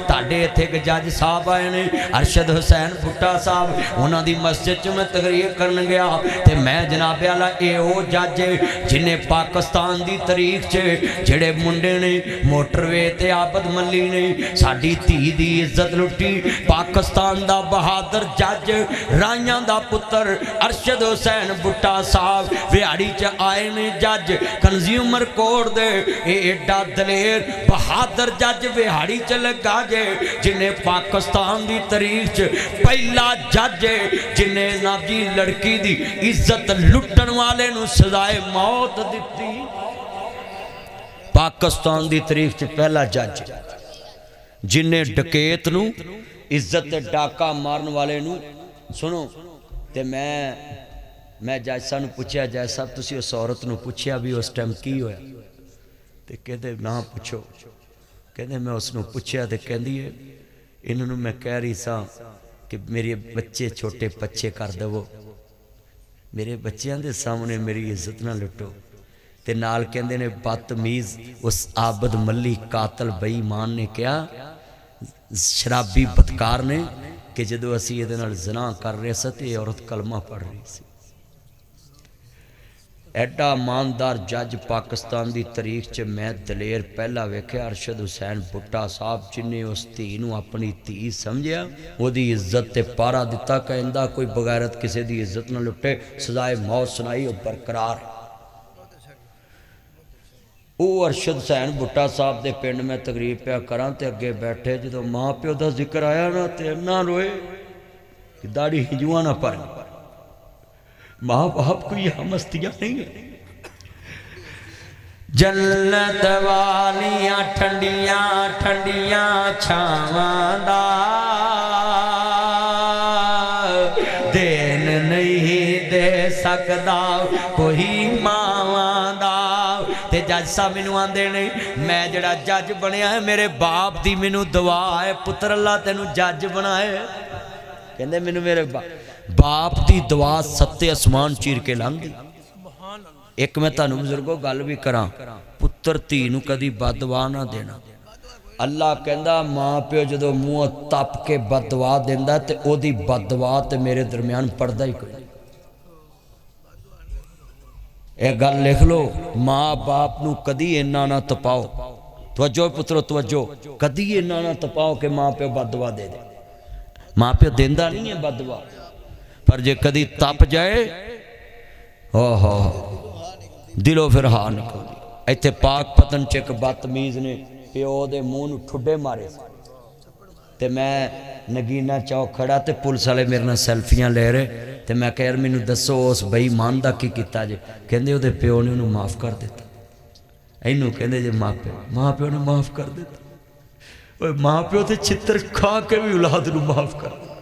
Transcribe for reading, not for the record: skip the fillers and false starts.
ताडे इत्थे एक जज साहब आए ने अरशद हुसैन भुट्टा साहब, उन्हां दी मस्जिद च मैं तकरीर करन गया ते मैं जनाबे आला ओ जज जिन्हें पाकिस्तान दी तारीख च जेड़े मुंडे ने मोटरवे ते आबद मल्ली ने साडी धी दी इज्जत लुटी। पाकिस्तान दा बहादुर जज राइयां दा पुत्र अरशद हुसैन भुट्टा साहब विहाड़ी च आए ने जज कंज्यूमर कोर्ट दे। एडा दलेर बहादुर जज विहाड़ी च लगा जे जिन्हें पाकिस्तान की तारीख च पहला जज है जिन्हें नाजी लड़की की इज्जत लुटन वाले नूं सजाए मौत दी। पाकिस्तान की तारीख च पहला जज जिन्हें डकैत नूं इज्जत डाका मारन वाले नूं सुनो। ते मैं जज साहब नूं पुछया, जज साहब तुसीं उस औरत नूं पुछया भी उस टाइम की होया? ते कहते ना पुछो। कहते मैं उसनों पूछया तो कहती है इन्होंने मैं कह रही सा कि मेरे बच्चे छोटे बच्चे कर देवो, मेरे बच्चों के सामने मेरी इज्जत ना लुटो। ते नाल कहते ने बदतमीज उस आबद मल्ली कातल बेईमान ने कहा, शराबी बदकार ने कि जदों असी इहदे नाल ज़ना कर रहे थे तो यह औरत कलमा पढ़ रही थी। एडा ईमानदार जज पाकिस्तान की तारीख च मैं दलेर पहला वेख्या अरशद हुसैन भुट्टा साहब जिन्हें उस धी नूं अपनी धी समझिया, ओदी इज्जत ते पारा दिता। कहंदा कोई बगैरत किसी की इज्जत न लुटे, सजाए मौत सुनाई और बरकरार। वो अरशद हुसैन भुट्टा साहब के पिंड में तकरीर पिया करा तो अगे बैठे जो माँ प्यो का जिक्र आया ना तो इन्ना रोए कि दाढ़ी हिजुआ ना पर। माँ बाप कोई हमस्तियां नहीं है। जन्नत वालियां ठंडियां ठंडियां छावां दा देन नहीं दे सकदा कोई मावां दा। ते जज साहब मैनू आंदे ने मैं जड़ा जज बनया है मेरे बाप दी मैनू दुआ है, पुत्र अल्लाह तेनू जज बनाए। कहंदे मैनू मेरे बाप की दुआ सत्ते आसमान चीर के लंघ गई। एक मैं तुहानू बुजुर्गो गल भी करा, पुत्र धी नूं कदी बददुआ ना देना। अल्लाह कहंदा माँ प्यो जदों मूँह तप के बददुआ देंदा ते ओदी बददुआ ते मेरे दरम्यान पड़दा ही कोई। यह गल लिख लो, माँ बाप नूं कदी इन्ना ना तपाओ। तवज्जो पुत्रो तवज्जो, कदी इन्ना ना तपाओ कि माँ प्यो बददुआ दे दे। माँ प्यो देंदा नहीं है बददुआ, पर जे कदी तप जाए ओहो दिलों फिर हार निकलती। इत्थे पाक पतन च एक बदतमीज ने प्यो दे मूँह नूं ठुड्डे मारे ते मैं नगीना चौक खड़ा ते पुलिस वाले मेरे नाल सैल्फियां ले रहे ते मैं कह यार मैनूं दसो उस बेईमान दा की कीता जे? कहंदे उहदे प्यो ने उहनूं माफ़ कर दिता। इनू कहंदे जे माँ प्यो ने माफ़ कर दिता। माँ प्यो ते चित्र खा के भी औलाद नूं माफ़ कर दिता।